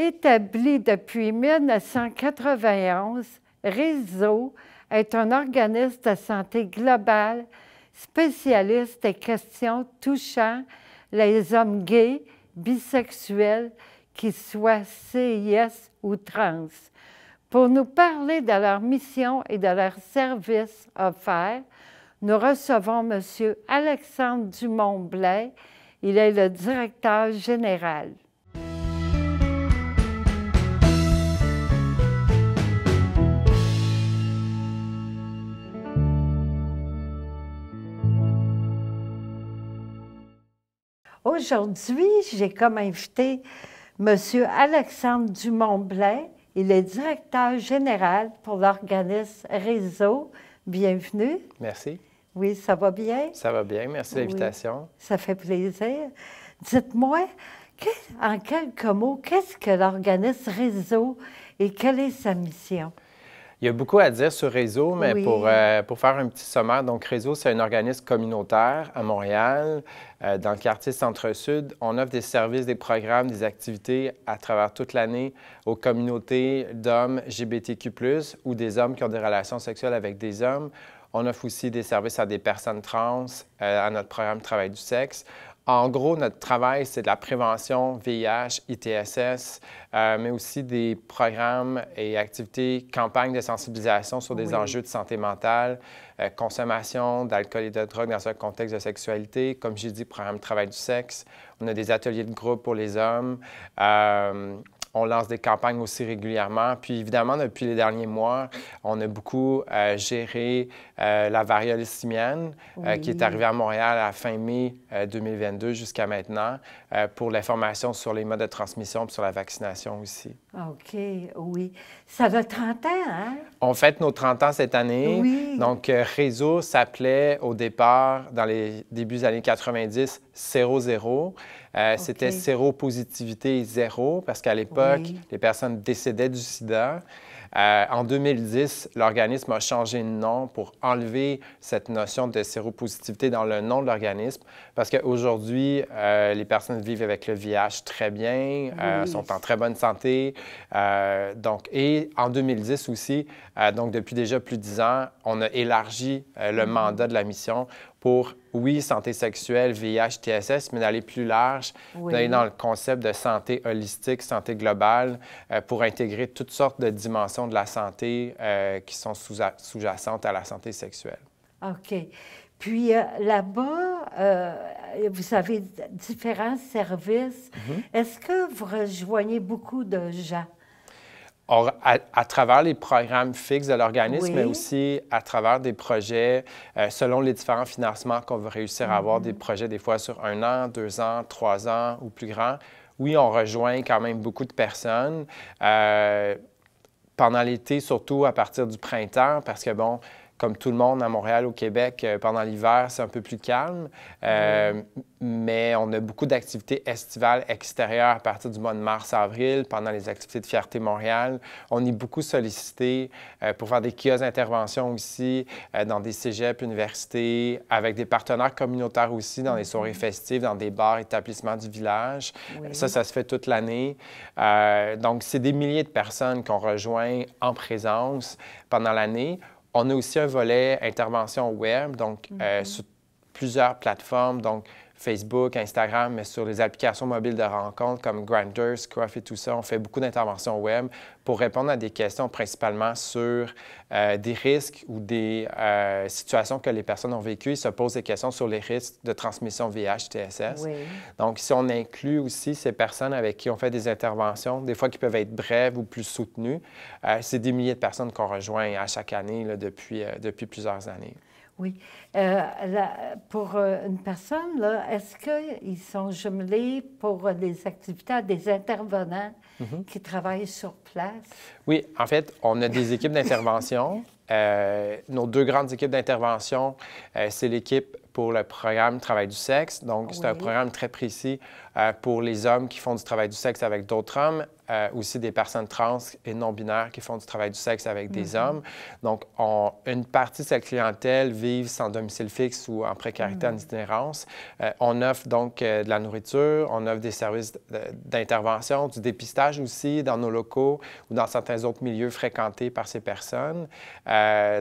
Établi depuis 1991, Réseau est un organisme de santé global spécialiste des questions touchant les hommes gays, bisexuels, qu'ils soient CIS ou trans. Pour nous parler de leur mission et de leurs services offerts, nous recevons M. Alexandre Dumont-Blais. Il est le directeur général. Aujourd'hui, j'ai comme invité M. Alexandre Dumont-Blais. Il est directeur général pour l'organisme Réseau. Bienvenue. Merci. Oui, ça va bien? Ça va bien, merci de l'invitation. Oui, ça fait plaisir. Dites-moi, en quelques mots, qu'est-ce que l'organisme Réseau et quelle est sa mission? Il y a beaucoup à dire sur Réseau, mais Oui. pour faire un petit sommaire, donc Réseau, c'est un organisme communautaire à Montréal, dans le quartier Centre-Sud. On offre des services, des programmes, des activités à travers toute l'année aux communautés d'hommes LGBTQ+, ou des hommes qui ont des relations sexuelles avec des hommes. On offre aussi des services à des personnes trans, à notre programme Travail du sexe. En gros, notre travail, c'est de la prévention VIH, ITSS, mais aussi des programmes et activités, campagnes de sensibilisation sur des enjeux de santé mentale, consommation d'alcool et de drogue dans un contexte de sexualité. Comme j'ai dit, programme Travail du sexe. On a des ateliers de groupe pour les hommes. On lance des campagnes aussi régulièrement. Puis évidemment, depuis les derniers mois, on a beaucoup géré la variole simienne qui est arrivée à Montréal à la fin mai 2022 jusqu'à maintenant pour l'information sur les modes de transmission et sur la vaccination aussi. OK, oui. Ça a 30 ans, hein? On fête nos 30 ans cette année. Oui. Donc, Réseau s'appelait au départ, dans les débuts des années 90, Séro-Zéro. C'était séropositivité zéro, parce qu'à l'époque, les personnes décédaient du sida. En 2010, l'organisme a changé de nom pour enlever cette notion de séropositivité dans le nom de l'organisme, parce qu'aujourd'hui, les personnes vivent avec le VIH très bien, sont en très bonne santé. Et en 2010 aussi, donc depuis déjà plus de 10 ans, on a élargi le mandat de la mission pour, oui, santé sexuelle, VIH, TSS, mais d'aller plus large, d'aller dans le concept de santé holistique, santé globale, pour intégrer toutes sortes de dimensions de la santé qui sont sous-jacentes à la santé sexuelle. OK. Puis là-bas, vous avez différents services. Est-ce que vous rejoignez beaucoup de gens? Or, à travers les programmes fixes de l'organisme, mais aussi à travers des projets, selon les différents financements qu'on va réussir à avoir, des projets des fois sur 1 an, 2 ans, 3 ans ou plus grands, oui, on rejoint quand même beaucoup de personnes. Pendant l'été, surtout à partir du printemps, parce que, bon, comme tout le monde à Montréal, au Québec, pendant l'hiver, c'est un peu plus calme. Mais on a beaucoup d'activités estivales extérieures à partir du mois de mars-avril, pendant les activités de Fierté Montréal. On est beaucoup sollicité pour faire des kiosques d'intervention aussi, dans des cégeps, universités, avec des partenaires communautaires aussi, dans des soirées festives, dans des bars, établissements du village. Ça se fait toute l'année. Donc, c'est des milliers de personnes qu'on rejoint en présence pendant l'année. On a aussi un volet intervention web, donc sur plusieurs plateformes, donc Facebook, Instagram, mais sur les applications mobiles de rencontres comme Grindr, Scruff et tout ça. On fait beaucoup d'interventions web pour répondre à des questions principalement sur des risques ou des situations que les personnes ont vécues. Ils se posent des questions sur les risques de transmission VIH-TSS. Donc, si on inclut aussi ces personnes avec qui on fait des interventions, des fois qui peuvent être brèves ou plus soutenues, c'est des milliers de personnes qu'on rejoint à chaque année là, depuis plusieurs années. Oui. Pour une personne, est-ce qu'ils sont jumelés pour des activités à des intervenants qui travaillent sur place? Oui, en fait, on a des équipes d'intervention. Nos 2 grandes équipes d'intervention, c'est l'équipe pour le programme Travail du sexe. Donc, c'est un programme très précis pour les hommes qui font du travail du sexe avec d'autres hommes, aussi des personnes trans et non-binaires qui font du travail du sexe avec des hommes. Donc, une partie de cette clientèle vit sans domicile fixe ou en précarité en itinérance. On offre donc de la nourriture, on offre des services d'intervention, du dépistage aussi dans nos locaux ou dans certains autres milieux fréquentés par ces personnes.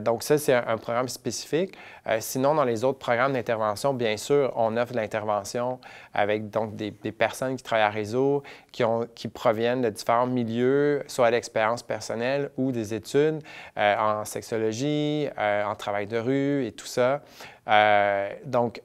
Donc, ça, c'est un programme spécifique. Sinon, dans les autres programmes d'intervention, bien sûr, on offre de l'intervention avec donc des personnes qui travaillent à réseau, qui proviennent de différents milieux, soit l'expérience personnelle ou des études en sexologie, en travail de rue et tout ça. Donc,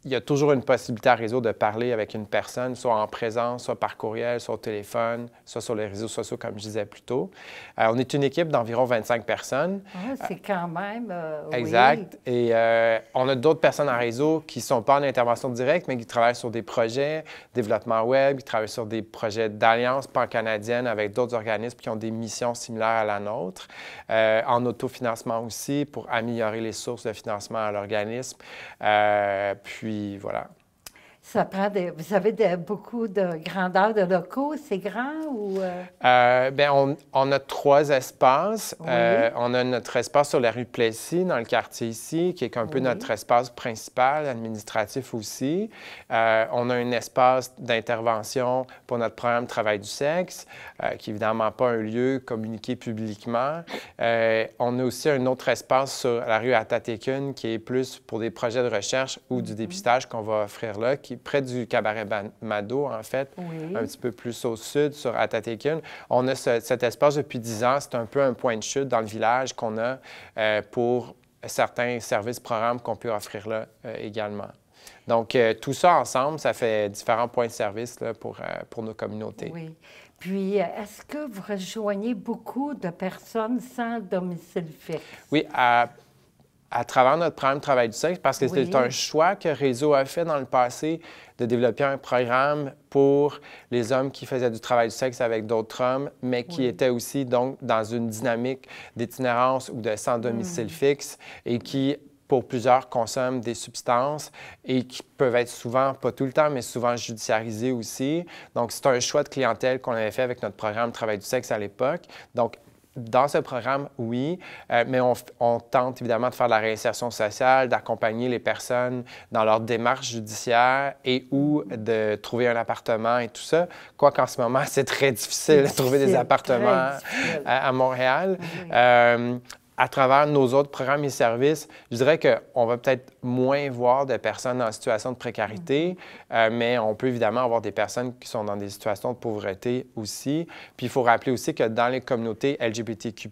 il y a toujours une possibilité à réseau de parler avec une personne, soit en présence, soit par courriel, soit au téléphone, soit sur les réseaux sociaux, comme je disais plus tôt. On est une équipe d'environ 25 personnes. Ah, c'est quand même... Exact. Oui. Et on a d'autres personnes en réseau qui ne sont pas en intervention directe, mais qui travaillent sur des projets, développement web, qui travaillent sur des projets d'alliance pan-canadienne avec d'autres organismes qui ont des missions similaires à la nôtre, en autofinancement aussi pour améliorer les sources de financement à l'organisme. Puis, voilà. Ça prend vous avez beaucoup de grandeur de locaux, c'est grand ou... Bien, on a 3 espaces. Oui. On a notre espace sur la rue Plessis, dans le quartier ici, qui est un peu notre espace principal, administratif aussi. On a un espace d'intervention pour notre programme Travail du sexe, qui n'est évidemment pas un lieu communiqué publiquement. On a aussi un autre espace sur la rue Atatékun, qui est plus pour des projets de recherche ou du dépistage qu'on va offrir là, qui est près du cabaret Mado, en fait, un petit peu plus au sud, sur Atatékun. On a cet espace depuis 10 ans. C'est un peu un point de chute dans le village qu'on a pour certains services, programmes qu'on peut offrir là également. Donc, tout ça ensemble, ça fait différents points de service là, pour nos communautés. Oui. Puis, est-ce que vous rejoignez beaucoup de personnes sans domicile fixe? Oui, à travers notre programme Travail du sexe, parce que c'est un choix que Réseau a fait dans le passé de développer un programme pour les hommes qui faisaient du travail du sexe avec d'autres hommes, mais qui étaient aussi donc dans une dynamique d'itinérance ou de sans domicile fixe et qui, pour plusieurs, consomment des substances et qui peuvent être souvent, pas tout le temps, mais souvent judiciarisées aussi. Donc, c'est un choix de clientèle qu'on avait fait avec notre programme Travail du sexe à l'époque. Donc, dans ce programme, oui, mais on tente évidemment de faire de la réinsertion sociale, d'accompagner les personnes dans leur démarche judiciaire et ou de trouver un appartement et tout ça. Quoiqu'en ce moment, c'est très difficile de trouver des appartements à Montréal. Oui. À travers nos autres programmes et services, je dirais qu'on va peut-être moins voir de personnes en situation de précarité, mais on peut évidemment avoir des personnes qui sont dans des situations de pauvreté aussi. Puis il faut rappeler aussi que dans les communautés LGBTQ+,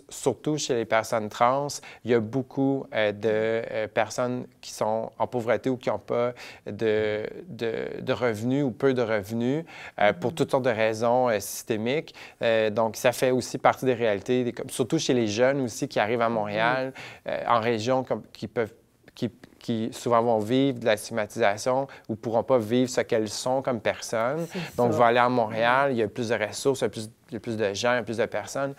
surtout chez les personnes trans, il y a beaucoup de personnes qui sont en pauvreté ou qui n'ont pas de revenus ou peu de revenus pour toutes sortes de raisons systémiques. Donc, ça fait aussi partie des réalités, surtout chez les jeunes aussi qui arrivent à Montréal, en région, qui souvent vont vivre de la stigmatisation ou ne pourront pas vivre ce qu'elles sont comme personnes. Donc, vont aller à Montréal, il y a plus de ressources, il y a plus de gens, il y a plus de personnes,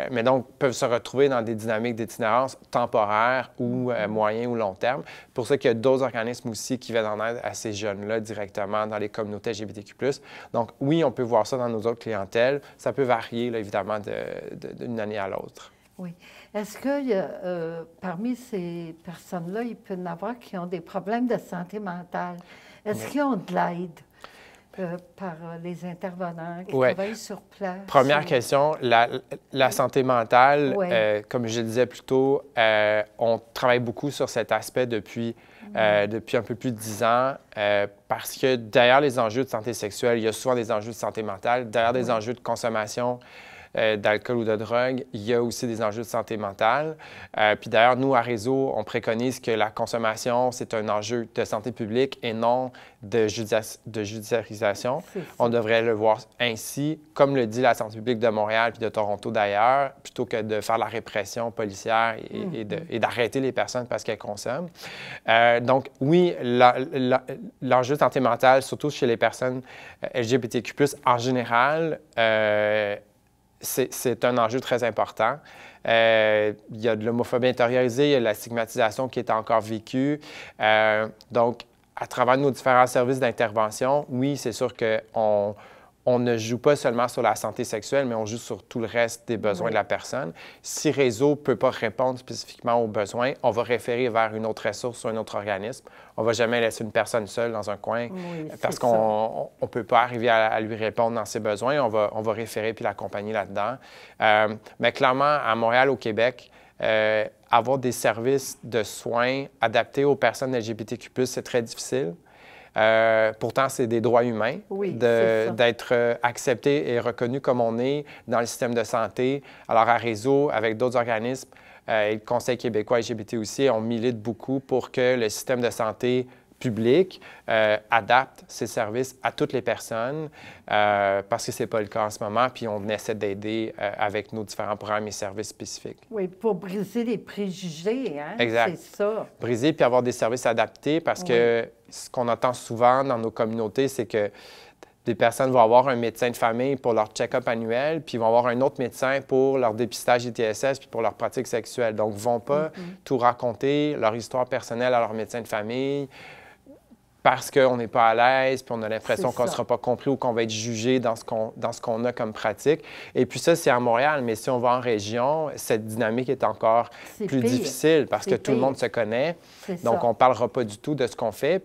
mais donc peuvent se retrouver dans des dynamiques d'itinérance temporaires ou moyen ou long terme. C'est pour ça qu'il y a d'autres organismes aussi qui viennent en aide à ces jeunes-là directement dans les communautés LGBTQ+. Donc, oui, on peut voir ça dans nos autres clientèles. Ça peut varier, là, évidemment, d'une année à l'autre. Oui. Est-ce que parmi ces personnes-là, il peut y en avoir qui ont des problèmes de santé mentale? Est-ce qu'ils ont de l'aide par les intervenants qui travaillent sur place? Première question, la santé mentale, comme je le disais plus tôt, on travaille beaucoup sur cet aspect depuis un peu plus de 10 ans, parce que derrière les enjeux de santé sexuelle, il y a souvent des enjeux de santé mentale, derrière des enjeux de consommation d'alcool ou de drogue, il y a aussi des enjeux de santé mentale. Puis d'ailleurs, nous, à Réseau, on préconise que la consommation, c'est un enjeu de santé publique et non de judiciarisation. On devrait le voir ainsi, comme le dit la santé publique de Montréal puis de Toronto d'ailleurs, plutôt que de faire la répression policière et d'arrêter les personnes parce qu'elles consomment. Donc oui, l'enjeu de santé mentale, surtout chez les personnes LGBTQ+, en général, c'est un enjeu très important. Il y a de l'homophobie intériorisée, il y a de la stigmatisation qui est encore vécue. Donc, à travers nos différents services d'intervention, oui, c'est sûr qu'on ne joue pas seulement sur la santé sexuelle, mais on joue sur tout le reste des besoins de la personne. Si Réseau ne peut pas répondre spécifiquement aux besoins, on va référer vers une autre ressource ou un autre organisme. On ne va jamais laisser une personne seule dans un coin parce qu'on ne peut pas arriver à lui répondre dans ses besoins. On va référer puis l'accompagner là-dedans. Mais clairement, à Montréal, au Québec, avoir des services de soins adaptés aux personnes LGBTQ+, c'est très difficile. Pourtant, c'est des droits humains d'être acceptés et reconnus comme on est dans le système de santé. Alors, à Réseau, avec d'autres organismes, et le Conseil québécois LGBT aussi, on milite beaucoup pour que le système de santé public adapte ses services à toutes les personnes parce que ce n'est pas le cas en ce moment, puis on essaie d'aider avec nos différents programmes et services spécifiques. Oui, pour briser les préjugés, hein? Exact. C'est ça. Briser puis avoir des services adaptés parce que ce qu'on entend souvent dans nos communautés, c'est que des personnes vont avoir un médecin de famille pour leur check-up annuel, puis ils vont avoir un autre médecin pour leur dépistage ITSS puis pour leur pratique sexuelle. Donc, ils ne vont pas tout raconter, leur histoire personnelle à leur médecin de famille, parce qu'on n'est pas à l'aise, puis on a l'impression qu'on ne sera pas compris ou qu'on va être jugé dans ce qu'on a comme pratique. Et puis ça, c'est à Montréal, mais si on va en région, cette dynamique est encore plus difficile parce que tout le monde se connaît. Donc, on ne parlera pas du tout de ce qu'on fait.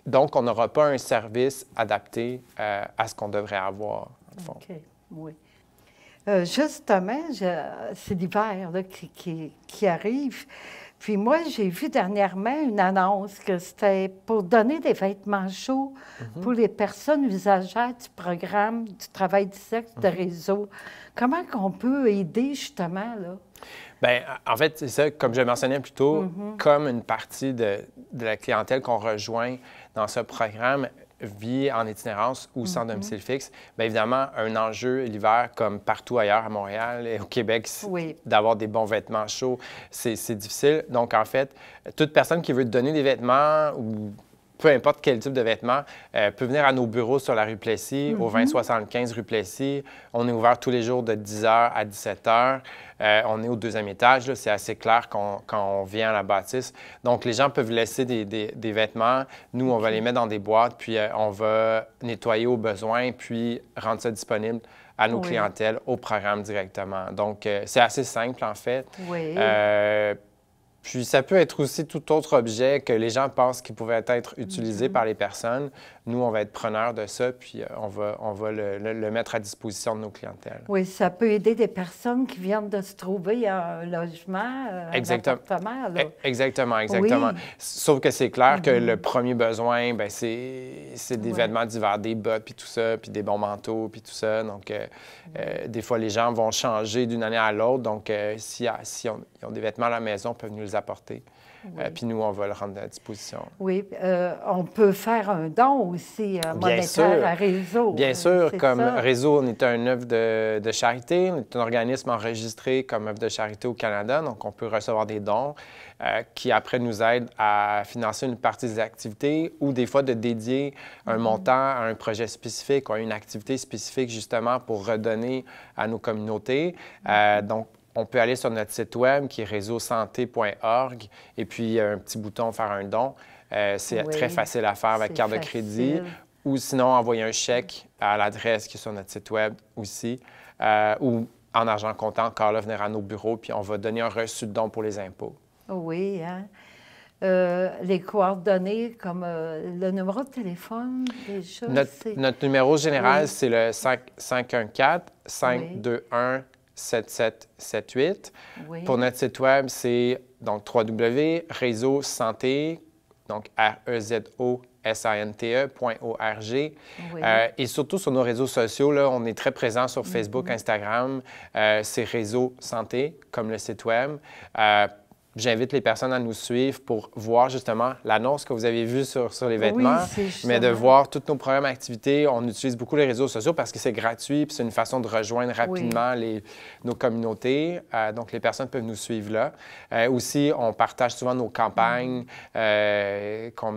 Donc, on n'aura pas un service adapté à ce qu'on devrait avoir, en fond. OK, oui. Justement, c'est l'hiver qui arrive. Puis moi, j'ai vu dernièrement une annonce que c'était pour donner des vêtements chauds pour les personnes usagères du programme du travail du sexe de Réseau. Comment qu'on peut aider justement, là? Bien, en fait, c'est ça, comme je mentionnais plus tôt, comme une partie de la clientèle qu'on rejoint dans ce programme vit en itinérance ou sans domicile fixe, bien évidemment, un enjeu l'hiver, comme partout ailleurs à Montréal et au Québec, d'avoir des bons vêtements chauds, c'est difficile. Donc, en fait, toute personne qui veut te donner des vêtements ou peu importe quel type de vêtements, peut venir à nos bureaux sur la rue Plessis, au 2075 rue Plessis. On est ouvert tous les jours de 10h à 17h. On est au 2e étage, c'est assez clair quand on vient à la bâtisse. Donc, les gens peuvent laisser des vêtements. Nous, on va les mettre dans des boîtes, puis on va nettoyer au besoin, puis rendre ça disponible à nos clientèles, au programme directement. Donc, c'est assez simple, en fait. Puis ça peut être aussi tout autre objet que les gens pensent qu'il pourrait être utilisé par les personnes. Nous, on va être preneurs de ça, puis on va le mettre à disposition de nos clientèles. Oui, ça peut aider des personnes qui viennent de se trouver un logement, un appartement. Là. Exactement. Oui. Sauf que c'est clair que le premier besoin, bien, c'est des vêtements d'hiver, des bottes, puis tout ça, puis des bons manteaux, puis tout ça. Donc, des fois, les gens vont changer d'une année à l'autre. Donc, si ils ont des vêtements à la maison, ils peuvent nous les apporter. Puis nous, on va le rendre à disposition. Oui, on peut faire un don aussi monétaire à Réseau. Bien sûr, comme Réseau, on est un œuvre de charité, on est un organisme enregistré comme œuvre de charité au Canada, donc on peut recevoir des dons qui après nous aident à financer une partie des activités ou des fois de dédier un montant à un projet spécifique ou à une activité spécifique justement pour redonner à nos communautés. Donc, on peut aller sur notre site web qui est réseausanté.org et puis il y a un petit bouton « Faire un don ». C'est très facile à faire avec carte de crédit ou sinon envoyer un chèque à l'adresse qui est sur notre site web aussi ou en argent comptant, encore là, venir à nos bureaux puis on va donner un reçu de don pour les impôts. Oui, hein? Les coordonnées comme le numéro de téléphone, déjà? Notre numéro général, c'est le 514-521-7778. Pour notre site web, c'est donc www.réseausanté, donc REZOSANTE.org. Et surtout sur nos réseaux sociaux, là, on est très présent sur Facebook, Instagram. C'est Réseau Santé, comme le site web. J'invite les personnes à nous suivre pour voir justement l'annonce que vous avez vue sur les vêtements, mais de voir tous nos programmes activités. On utilise beaucoup les réseaux sociaux parce que c'est gratuit, puis c'est une façon de rejoindre rapidement nos communautés. Donc, les personnes peuvent nous suivre là. Aussi, on partage souvent nos campagnes qu'on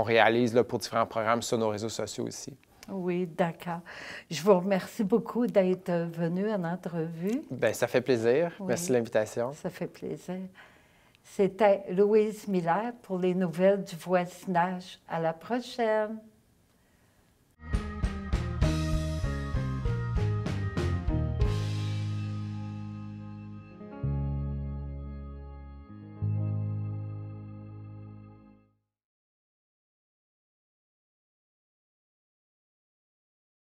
réalise là, pour différents programmes sur nos réseaux sociaux aussi. Oui, d'accord. Je vous remercie beaucoup d'être venu en entrevue. Bien, ça fait plaisir. Oui. Merci de l'invitation. Ça fait plaisir. C'était Louise Miller pour les nouvelles du voisinage. À la prochaine.